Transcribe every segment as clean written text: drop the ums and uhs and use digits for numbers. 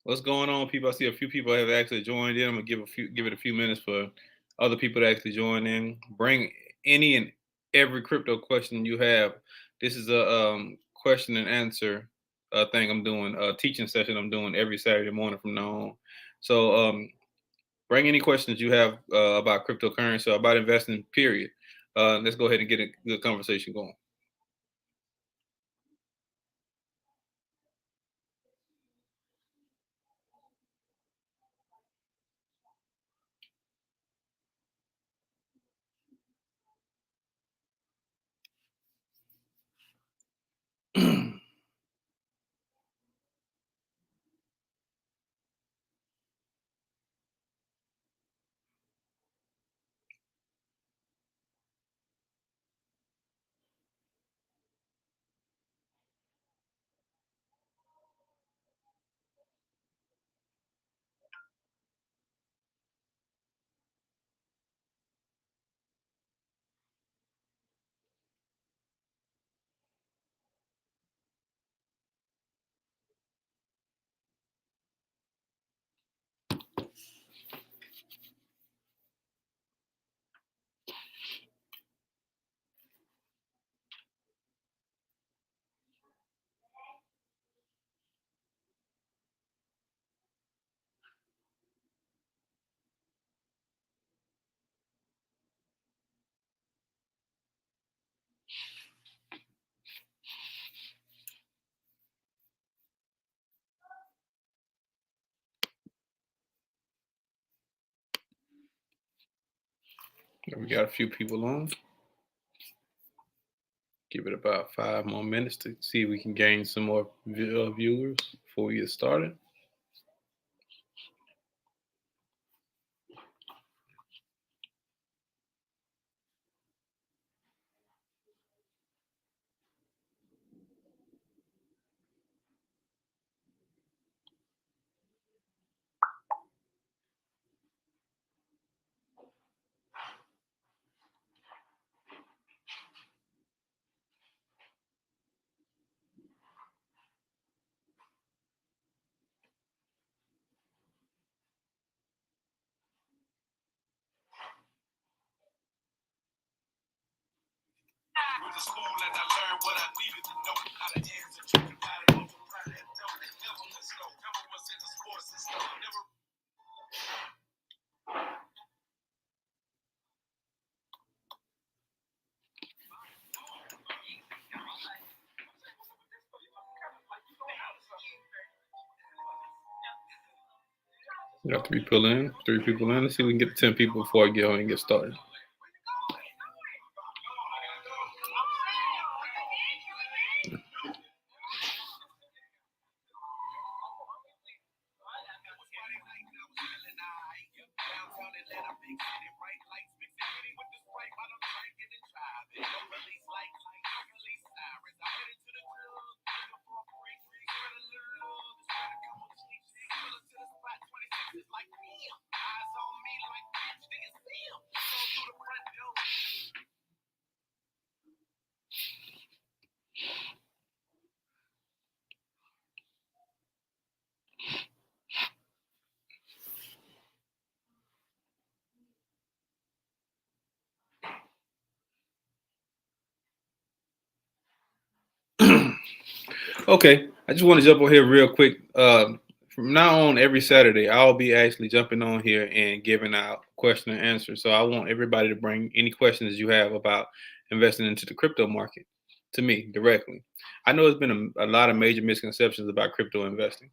What's going on, people? I see a few people have actually joined in. I'm gonna give it a few minutes for other people to actually join in. Bring any and every crypto question you have. This is a question and answer thing I'm doing, a teaching session I'm doing every Saturday morning from now on. So bring any questions you have about cryptocurrency or about investing. Period. Let's go ahead and get a good conversation going. We got a few people on. Give it about 5 more minutes to see if we can gain some more viewers before we get started. We got 3 people in. 3 people in. Let's see if we can get to 10 people before I get on and get started. Okay, I just want to jump on here real quick. From now on, every Saturday, I'll be actually jumping on here and giving out question and answer. So I want everybody to bring any questions you have about investing into the crypto market to me directly. I know there's been a lot of major misconceptions about crypto investing.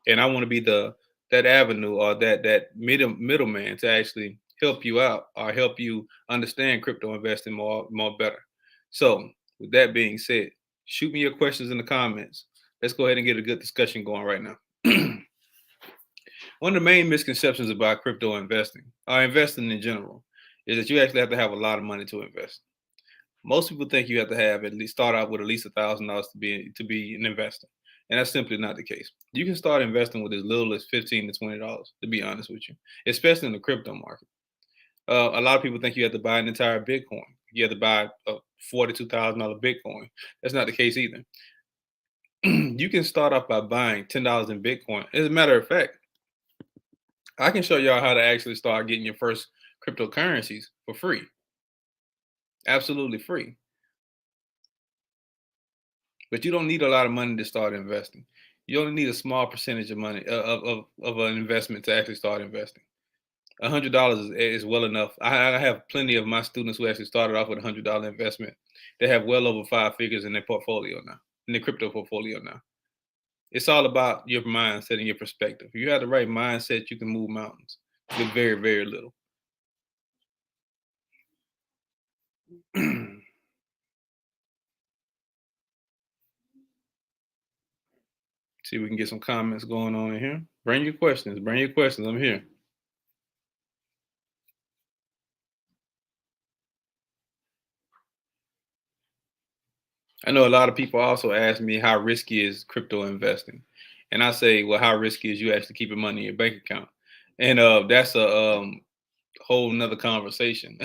and I want to be the that avenue or that middleman to actually help you out or help you understand crypto investing more better. So, with that being said, shoot me your questions in the comments. Let's go ahead and get a good discussion going right now. One of the main misconceptions about crypto investing, or investing in general, is that you actually have to have a lot of money to invest. Most people think you have to have at least start out with at least $1,000 to be an investor, and that's simply not the case. You can start investing with as little as $15 to $20. To be honest with you, especially in the crypto market, a lot of people think you have to buy an entire Bitcoin. You have to buy a $42,000 Bitcoin. That's not the case either. You can start off by buying $10 in Bitcoin. As a matter of fact, I can show y'all how to actually start getting your first cryptocurrencies for free, absolutely free. But you don't need a lot of money to start investing. You only need a small percentage of money of an investment to actually start investing. $100 is well enough. I have plenty of my students who actually started off with $100 investment. They have well over five figures in their portfolio now, in their crypto portfolio now. It's all about your mindset and your perspective. If you have the right mindset, you can move mountains with very, very little. See if we can get some comments going on in here. Bring your questions. Bring your questions. I'm here. I know a lot of people also ask me how risky is crypto investing, and I say, well, how risky is you actually keeping money in your bank account? And that's a whole nother conversation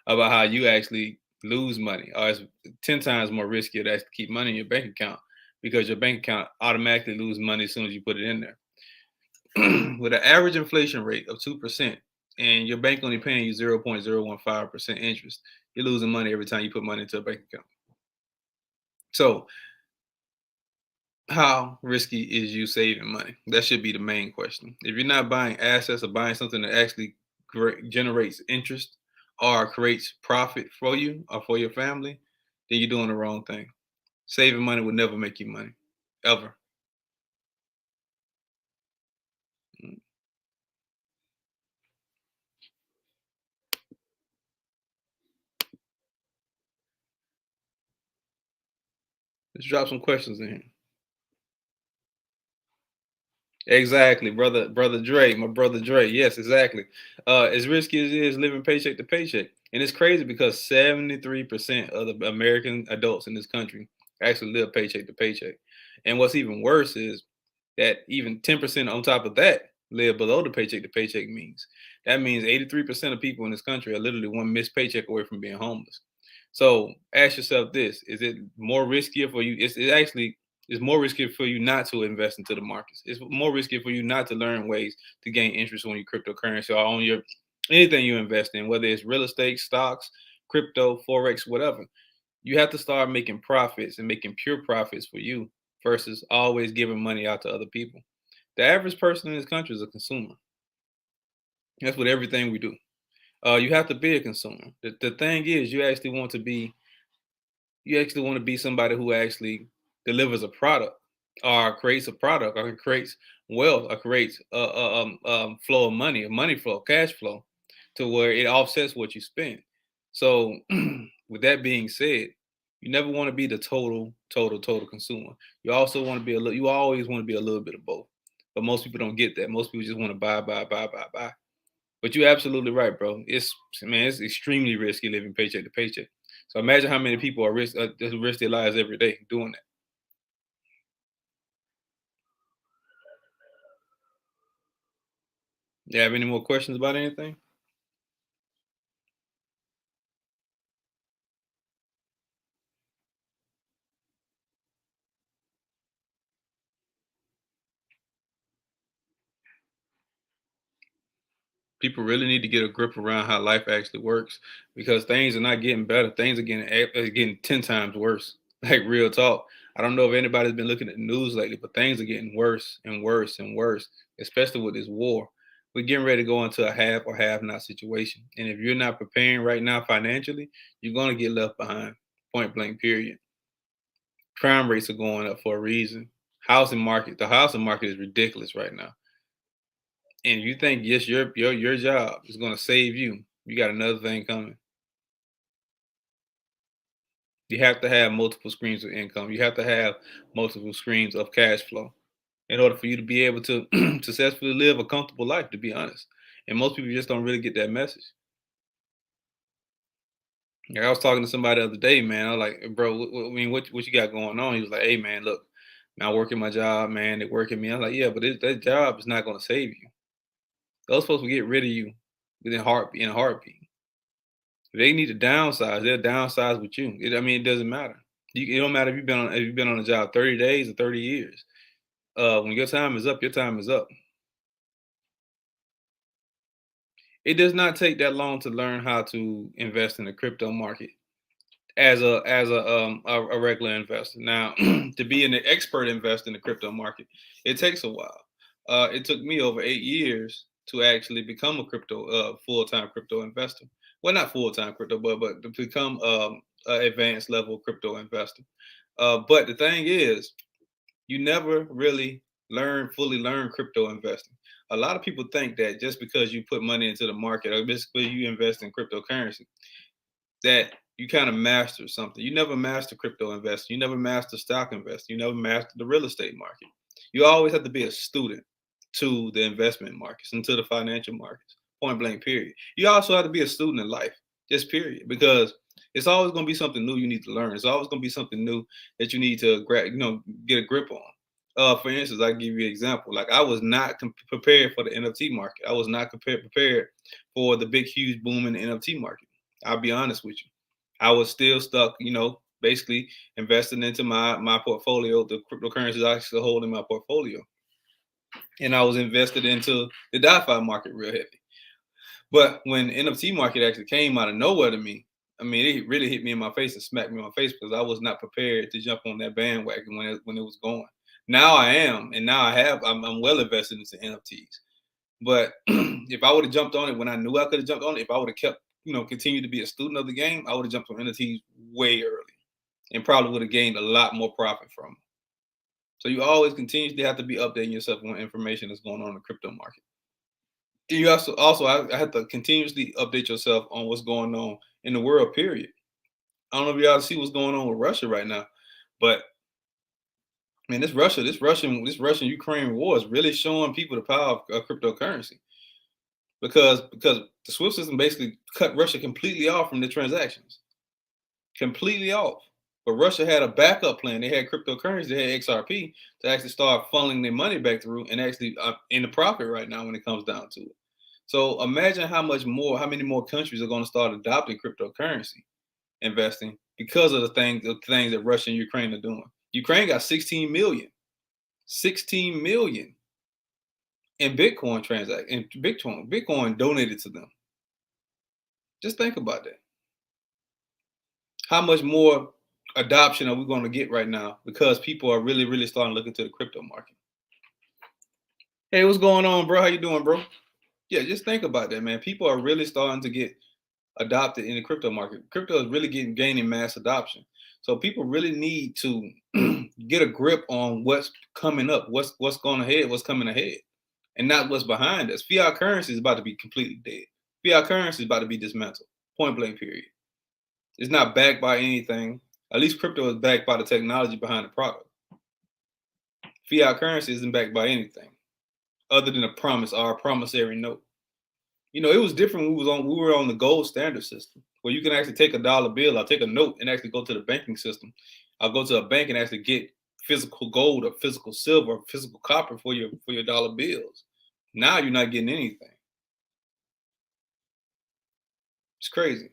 about how you actually lose money. Or it's 10 times more risky to actually keep money in your bank account because your bank account automatically loses money as soon as you put it in there. With an average inflation rate of 2% and your bank only paying you 0.015% interest, you're losing money every time you put money into a bank account. So, how risky is you saving money? That should be the main question. If you're not buying assets or buying something that actually generates interest or creates profit for you or for your family, then you're doing the wrong thing. Saving money will never make you money, ever. Mm. Let's drop some questions in here. Exactly, brother Dre, my brother Dre. Yes, exactly. As risky as it is living paycheck to paycheck, and it's crazy because 73% of the American adults in this country actually live paycheck to paycheck. And what's even worse is that even 10% on top of that live below the paycheck to paycheck means. That means 83% of people in this country are literally one missed paycheck away from being homeless. So ask yourself this: is it more riskier for you? It actually is more risky for you not to invest into the markets. It's more risky for you not to learn ways to gain interest on your cryptocurrency or on your anything you invest in, whether it's real estate, stocks, crypto, forex, whatever. You have to start making profits and making pure profits for you versus always giving money out to other people. The average person in this country is a consumer. That's what everything we do. You have to be a consumer. The thing is, you actually want to be somebody who actually delivers a product or creates a product or creates wealth or creates flow of money, a money flow, cash flow, to where it offsets what you spend. So, with that being said, you never want to be the total consumer. You also want to be a little. You always want to be a little bit of both. But most people don't get that. Most people just want to buy. But you're absolutely right, bro. It's extremely risky living paycheck to paycheck. So imagine how many people are just risk their lives every day doing that. You have any more questions about anything? People really need to get a grip around how life actually works because things are not getting better. Things are getting 10 times worse. Like real talk. I don't know if anybody's been looking at the news lately, but things are getting worse and worse and worse, especially with this war. We're getting ready to go into a have or have not situation. And if you're not preparing right now financially, you're going to get left behind. Point blank, period. Crime rates are going up for a reason. The housing market is ridiculous right now. And you think yes, your job is gonna save you. You got another thing coming. You have to have multiple streams of income. You have to have multiple streams of cash flow in order for you to be able to successfully live a comfortable life, to be honest. And most people just don't really get that message. Like I was talking to somebody the other day, man. I was like, bro, I mean, what you got going on? He was like, hey, man, look, man, I work in my job, man. They working me. I was like, yeah, but that job is not going to save you. Those folks will get rid of you in a heartbeat. If they need to downsize, they'll downsize with you. I mean, it doesn't matter. It don't matter if you've been on a job 30 days or 30 years. When your time is up, your time is up. It does not take that long to learn how to invest in the crypto market as a regular investor. Now, to be an expert investor in the crypto market, it takes a while. It took me over 8 years to actually become a crypto full time crypto investor. Well, not full time crypto, but to become an advanced level crypto investor. But the thing is, you never really fully learn crypto investing. A lot of people think that just because you put money into the market or just because you invest in cryptocurrency, that you kind of master something. You never master crypto investing. You never master stock investing. You never master the real estate market. You always have to be a student to the investment markets and to the financial markets. Point blank, period. You also have to be a student in life, just period, because it's always going to be something new you need to learn. It's always going to be something new that you need to get a grip on. For instance, I give you an example. Like I was not prepared for the NFT market. I was not prepared for the big, huge boom in the NFT market. I'll be honest with you. I was still stuck, basically investing into my portfolio, the cryptocurrencies I still hold in my portfolio. And I was invested into the DeFi market real heavy. But when the NFT market actually came out of nowhere to me, I mean, it really hit me in my face and smacked me in my face because I was not prepared to jump on that bandwagon when it was going. Now I am, and now I'm well invested into NFTs. But if I would have jumped on it when I knew I could have jumped on it, if I would have kept, continued to be a student of the game, I would have jumped on NFTs way early and probably would have gained a lot more profit from them. So you always continuously have to be updating yourself on information that's going on in the crypto market. And you I have to continuously update yourself on what's going on in the world, period. I don't know if y'all see what's going on with Russia right now, but man, this Russian Ukraine war is really showing people the power of cryptocurrency because the SWIFT system basically cut Russia completely off from the transactions, completely off. But Russia had a backup plan. They had cryptocurrency, they had XRP to actually start funneling their money back through and actually in the profit right now when it comes down to it. So imagine how many more countries are going to start adopting cryptocurrency investing because of the things that Russia and Ukraine are doing. Ukraine got 16 million in Bitcoin transact and Bitcoin donated to them. Just think about that. How much more adoption are we going to get right now because people are really, really starting to look into the crypto market? Hey, what's going on, bro? How you doing, bro? Yeah, just think about that, man. People are really starting to get adopted in the crypto market. Crypto is really gaining mass adoption. So people really need to get a grip on what's coming up, what's going ahead, what's coming ahead, and not what's behind us. Fiat currency is about to be completely dead. Fiat currency is about to be dismantled. Point blank. Period. It's not backed by anything. At least crypto is backed by the technology behind the product. Fiat currency isn't backed by anything other than a promise or a promissory note. It was different. We were on the gold standard system where you can actually take a dollar bill, I'll take a note and actually go to the banking system. I'll go to a bank and actually get physical gold or physical silver or physical copper for your dollar bills. Now you're not getting anything. It's crazy.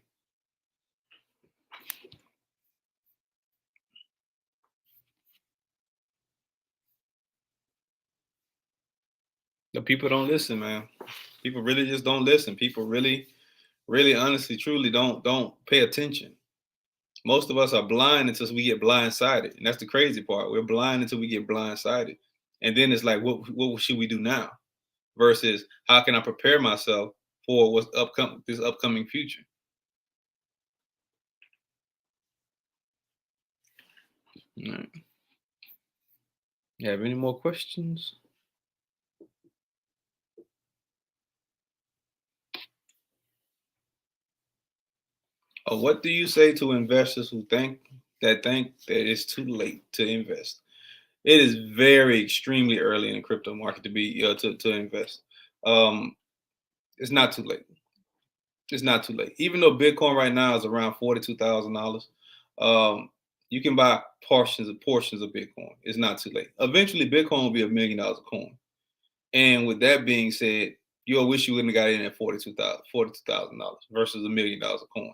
The people don't listen, man. People really just don't listen. People really, really, honestly, truly don't pay attention. Most of us are blind until we get blindsided, and that's the crazy part. We're blind until we get blindsided, and then it's like, what should we do now? Versus how can I prepare myself for this upcoming future? Right. You have any more questions? What do you say to investors who think that it's too late to invest? It is very extremely early in the crypto market to be to invest. Um, it's not too late. It's not too late. Even though Bitcoin right now is around $42,000, um, you can buy portions of Bitcoin. It's not too late. Eventually, Bitcoin will be $1 million a coin. And with that being said, you'll wish you wouldn't have got in at $42,000 versus $1 million a coin.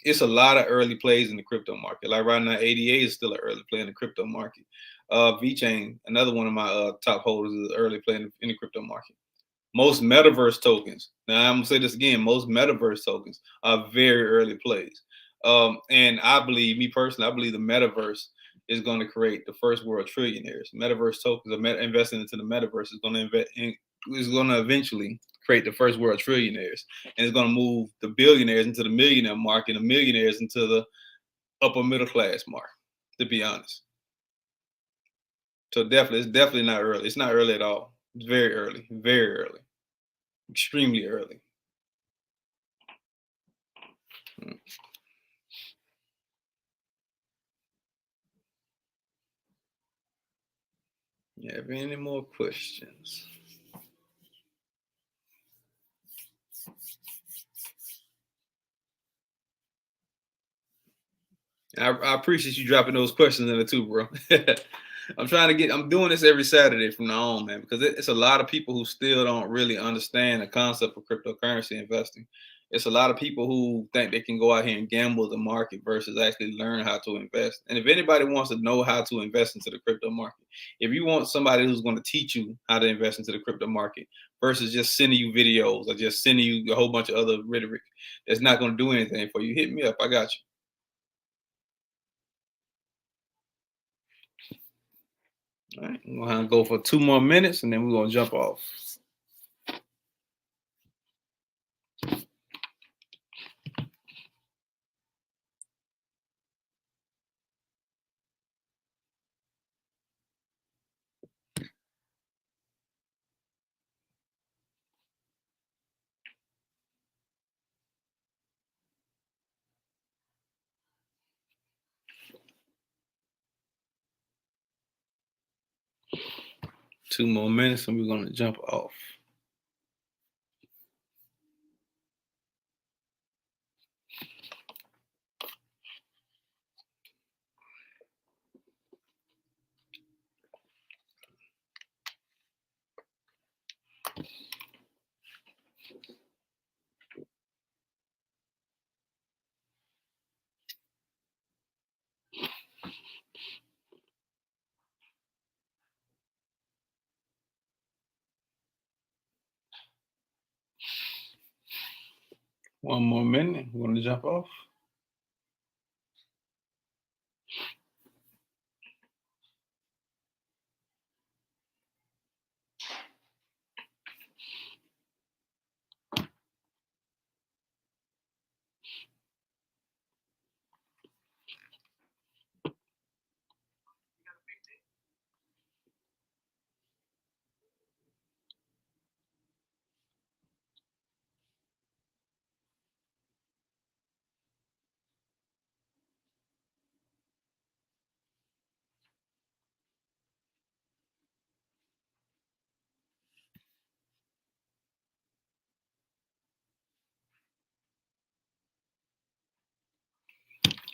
It's a lot of early plays in the crypto market. Like right now, ADA is still an early play in the crypto market. VChain, another one of my top holders, is an early play in the crypto market. Most metaverse tokens, now I'm gonna say this again, most metaverse tokens are very early plays. And I believe, me personally, I believe the metaverse is going to create the first world trillionaires. Metaverse tokens, investing into the metaverse is going to eventually create the first world trillionaires, and it's going to move the billionaires into the millionaire market, and the millionaires into the upper middle class mark. To be honest, so definitely, it's definitely not early. It's not early at all. It's very early, extremely early. Mm. You have any more questions? I appreciate you dropping those questions in there too, bro. I'm doing this every Saturday from now on, man, because it's a lot of people who still don't really understand the concept of cryptocurrency investing. It's a lot of people who think they can go out here and gamble the market versus actually learn how to invest. And if anybody wants to know how to invest into the crypto market, if you want somebody who's going to teach you how to invest into the crypto market versus just sending you videos or just sending you a whole bunch of other rhetoric that's not going to do anything for you, hit me up. I got you. All right, we're gonna go for 2 more minutes and then we're gonna jump off. 2 more minutes and we're gonna jump off. One more minute, we're gonna jump off.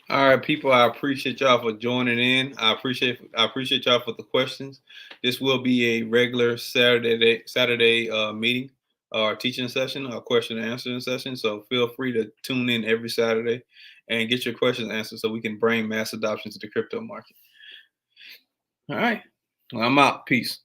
All right, people. I appreciate y'all for joining in. I appreciate y'all for the questions. This will be a regular Saturday meeting or teaching session or question and answering session. So feel free to tune in every Saturday and get your questions answered so we can bring mass adoption to the crypto market. All right. Well, I'm out. Peace.